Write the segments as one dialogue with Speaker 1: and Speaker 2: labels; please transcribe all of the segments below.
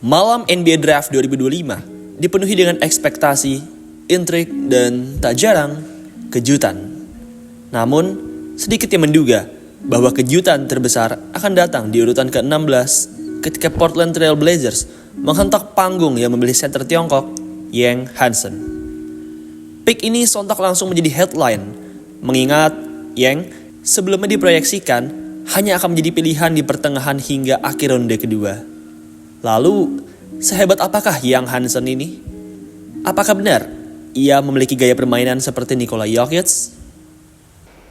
Speaker 1: Malam NBA Draft 2025 dipenuhi dengan ekspektasi, intrik, dan tak jarang kejutan. Namun, sedikit yang menduga bahwa kejutan terbesar akan datang di urutan ke-16 ketika Portland Trail Blazers menghentak panggung yang memilih center Tiongkok, Yang Hansen. Pick ini sontak langsung menjadi headline, mengingat Yang sebelumnya diproyeksikan hanya akan menjadi pilihan di pertengahan hingga akhir ronde kedua. Lalu, sehebat apakah Yang Hansen ini? Apakah benar ia memiliki gaya permainan seperti Nikola Jokic?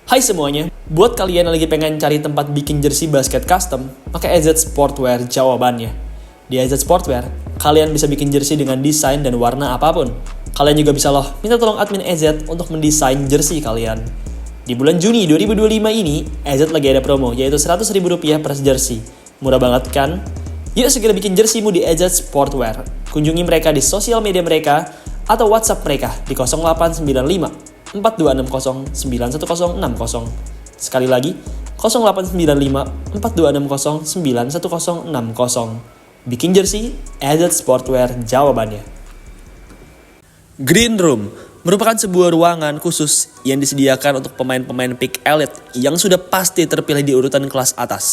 Speaker 1: Hai semuanya, buat kalian yang lagi pengen cari tempat bikin jersey basket custom, pakai AZ Sportwear jawabannya. Di AZ Sportwear, kalian bisa bikin jersey dengan desain dan warna apapun. Kalian juga bisa minta tolong admin AZ untuk mendesain jersey kalian. Di bulan Juni 2025 ini, AZ lagi ada promo, yaitu Rp100.000 per jersey. Murah banget kan? Yuk segera bikin jerseymu di AZ Sportwear. Kunjungi mereka di sosial media mereka atau WhatsApp mereka di 0895 4260 91060. Sekali lagi, 0895 4260 91060. Bikin jersey, AZ Sportwear jawabannya. Green Room merupakan sebuah ruangan khusus yang disediakan untuk pemain-pemain pick elite yang sudah pasti terpilih di urutan kelas atas.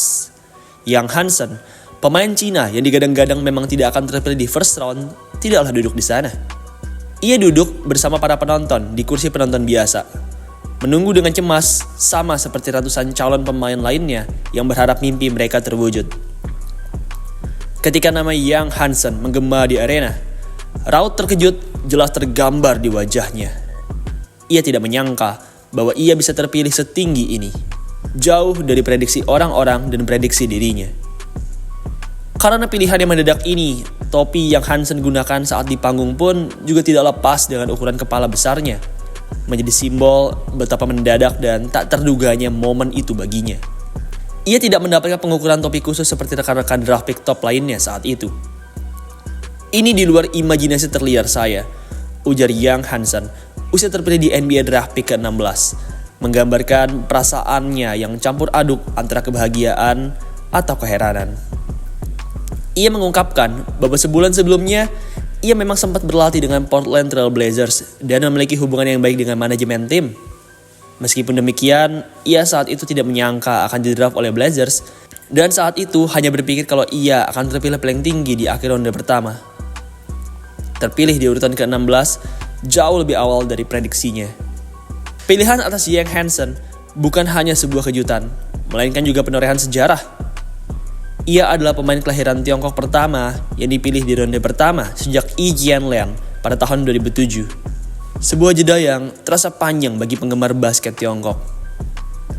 Speaker 1: Yang Hansen, pemain Cina yang digadang-gadang memang tidak akan terpilih di first round, tidaklah duduk di sana. Ia duduk bersama para penonton di kursi penonton biasa, menunggu dengan cemas sama seperti ratusan calon pemain lainnya yang berharap mimpi mereka terwujud. Ketika nama Yang Hansen menggema di arena, raut terkejut jelas tergambar di wajahnya. Ia tidak menyangka bahwa ia bisa terpilih setinggi ini, jauh dari prediksi orang-orang dan prediksi dirinya. Karena pilihan yang mendadak ini, topi yang Hansen gunakan saat di panggung pun juga tidak lepas dengan ukuran kepala besarnya, menjadi simbol betapa mendadak dan tak terduganya momen itu baginya. Ia tidak mendapatkan pengukuran topi khusus seperti rekan-rekan draft pick top lainnya saat itu. Ini di luar imajinasi terliar saya, ujar Yang Hansen, usia terpilih di NBA Draft pick ke-16, menggambarkan perasaannya yang campur aduk antara kebahagiaan atau keheranan. Ia mengungkapkan bahwa sebulan sebelumnya, ia memang sempat berlatih dengan Portland Trail Blazers dan memiliki hubungan yang baik dengan manajemen tim. Meskipun demikian, ia saat itu tidak menyangka akan didraft oleh Blazers dan saat itu hanya berpikir kalau ia akan terpilih paling tinggi di akhir ronde pertama. Terpilih di urutan ke-16 jauh lebih awal dari prediksinya. Pilihan atas Yang Hansen bukan hanya sebuah kejutan, melainkan juga penorehan sejarah. Ia adalah pemain kelahiran Tiongkok pertama yang dipilih di ronde pertama sejak Yi Jianlian pada tahun 2007. Sebuah jeda yang terasa panjang bagi penggemar basket Tiongkok.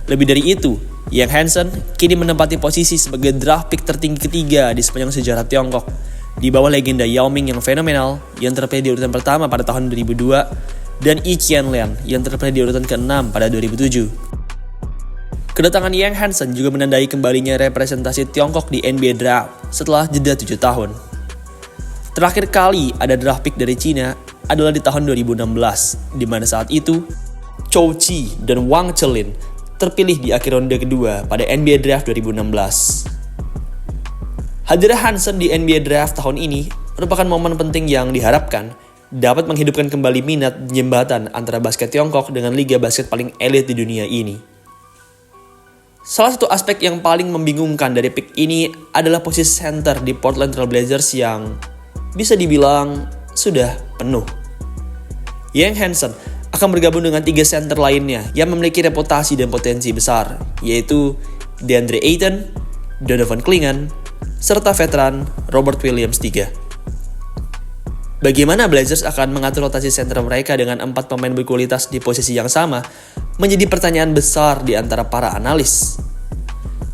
Speaker 1: Lebih dari itu, Yang Hansen kini menempati posisi sebagai draft pick tertinggi ketiga di sepanjang sejarah Tiongkok, di bawah legenda Yao Ming yang fenomenal yang terpilih di urutan pertama pada tahun 2002 dan Yi Jianlian yang terpilih di urutan ke-6 pada 2007. Kedatangan Yang Hansen juga menandai kembalinya representasi Tiongkok di NBA Draft setelah jeda 7 tahun. Terakhir kali ada draft pick dari Cina adalah di tahun 2016, di mana saat itu Chou Chi dan Wang Chelin terpilih di akhir ronde kedua pada NBA Draft 2016. Hadirnya Hansen di NBA Draft tahun ini merupakan momen penting yang diharapkan dapat menghidupkan kembali minat jembatan antara basket Tiongkok dengan liga basket paling elit di dunia ini. Salah satu aspek yang paling membingungkan dari pick ini adalah posisi center di Portland Trail Blazers yang bisa dibilang sudah penuh. Yang Hansen akan bergabung dengan 3 center lainnya yang memiliki reputasi dan potensi besar, yaitu DeAndre Ayton, Donovan Clingan, serta veteran Robert Williams III. Bagaimana Blazers akan mengatur rotasi center mereka dengan 4 pemain berkualitas di posisi yang sama menjadi pertanyaan besar di antara para analis.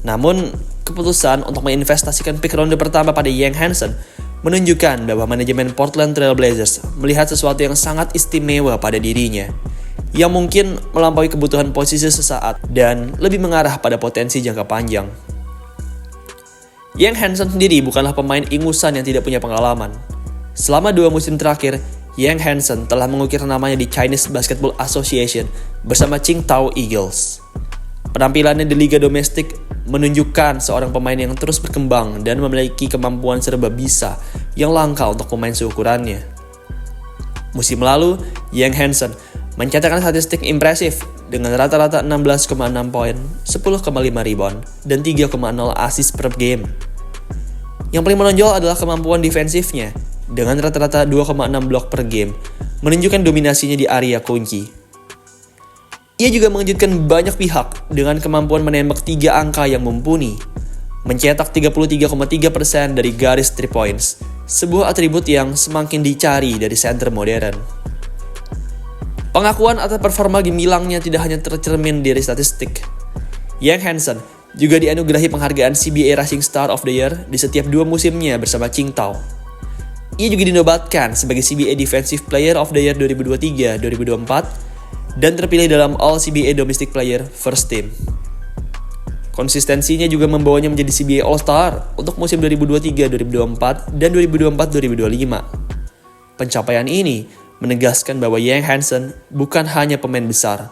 Speaker 1: Namun, keputusan untuk menginvestasikan pick ronde pertama pada Yang Hansen menunjukkan bahwa manajemen Portland Trail Blazers melihat sesuatu yang sangat istimewa pada dirinya, yang mungkin melampaui kebutuhan posisi sesaat dan lebih mengarah pada potensi jangka panjang. Yang Hansen sendiri bukanlah pemain ingusan yang tidak punya pengalaman. Selama 2 musim terakhir, Yang Hansen telah mengukir namanya di Chinese Basketball Association bersama Qingdao Eagles. Penampilannya di liga domestik menunjukkan seorang pemain yang terus berkembang dan memiliki kemampuan serba bisa yang langka untuk pemain seukurannya. Musim lalu, Yang Hansen mencatatkan statistik impresif dengan rata-rata 16,6 poin, 10,5 rebound, dan 3,0 assist per game. Yang paling menonjol adalah kemampuan defensifnya dengan rata-rata 2,6 blok per game, menunjukkan dominasinya di area kunci. Ia juga mengejutkan banyak pihak dengan kemampuan menembak 3 angka yang mumpuni, mencetak 33,3% dari garis 3 points, sebuah atribut yang semakin dicari dari center modern. Pengakuan atas performa gemilangnya tidak hanya tercermin dari statistik. Yang Hansen juga dianugerahi penghargaan CBA Rising Star of the Year di setiap 2 musimnya bersama Qingdao. Ia juga dinobatkan sebagai CBA Defensive Player of the Year 2023-2024 dan terpilih dalam All CBA Domestic Player First Team. Konsistensinya juga membawanya menjadi CBA All-Star untuk musim 2023-2024 dan 2024-2025. Pencapaian ini menegaskan bahwa Yang Hansen bukan hanya pemain besar,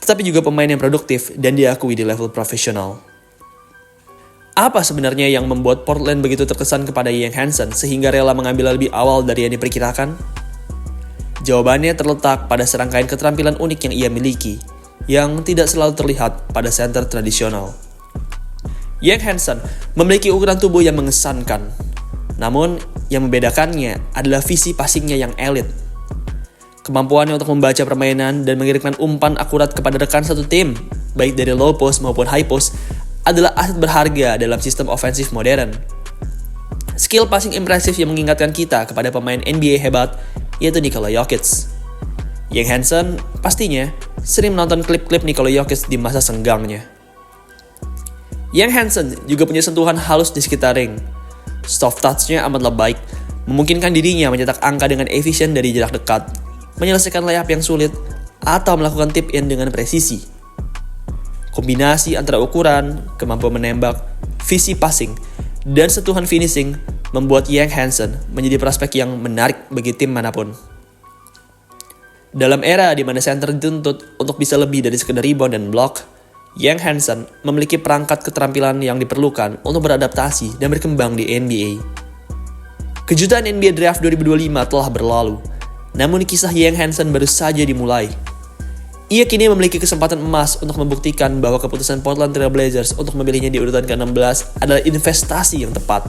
Speaker 1: tetapi juga pemain yang produktif dan diakui di level profesional. Apa sebenarnya yang membuat Portland begitu terkesan kepada Yang Hansen sehingga rela mengambil lebih awal dari yang diperkirakan? Jawabannya terletak pada serangkaian keterampilan unik yang ia miliki, yang tidak selalu terlihat pada center tradisional. Yang Hansen memiliki ukuran tubuh yang mengesankan, namun yang membedakannya adalah visi passingnya yang elit. Kemampuannya untuk membaca permainan dan mengirimkan umpan akurat kepada rekan satu tim, baik dari low post maupun high post, adalah aset berharga dalam sistem ofensif modern. Skill passing impresif yang mengingatkan kita kepada pemain NBA hebat, yaitu Nikola Jokic. Yang Hansen pastinya sering menonton klip-klip Nikola Jokic di masa senggangnya. Yang Hansen juga punya sentuhan halus di sekitar ring. Soft touch-nya amatlah baik, memungkinkan dirinya mencetak angka dengan efisien dari jarak dekat, menyelesaikan layup yang sulit, atau melakukan tip-in dengan presisi. Kombinasi antara ukuran, kemampuan menembak, visi passing, dan sentuhan finishing membuat Yang Hansen menjadi prospek yang menarik bagi tim manapun. Dalam era di mana center dituntut untuk bisa lebih dari sekedar rebound dan block, Yang Hansen memiliki perangkat keterampilan yang diperlukan untuk beradaptasi dan berkembang di NBA. Kejutan NBA Draft 2025 telah berlalu, namun kisah Yang Hansen baru saja dimulai. Ia kini memiliki kesempatan emas untuk membuktikan bahwa keputusan Portland Trail Blazers untuk memilihnya di urutan ke-16 adalah investasi yang tepat.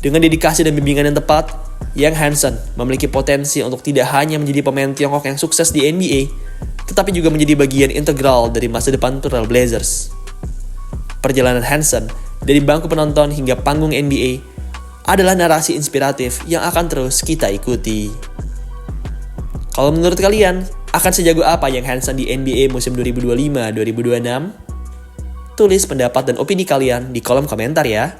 Speaker 1: Dengan dedikasi dan bimbingan yang tepat, Yang Hansen memiliki potensi untuk tidak hanya menjadi pemain Tiongkok yang sukses di NBA, tetapi juga menjadi bagian integral dari masa depan Trail Blazers. Perjalanan Hansen dari bangku penonton hingga panggung NBA adalah narasi inspiratif yang akan terus kita ikuti. Kalau menurut kalian, akan sejago apa Yang Hansen di NBA musim 2025-2026? Tulis pendapat dan opini kalian di kolom komentar ya.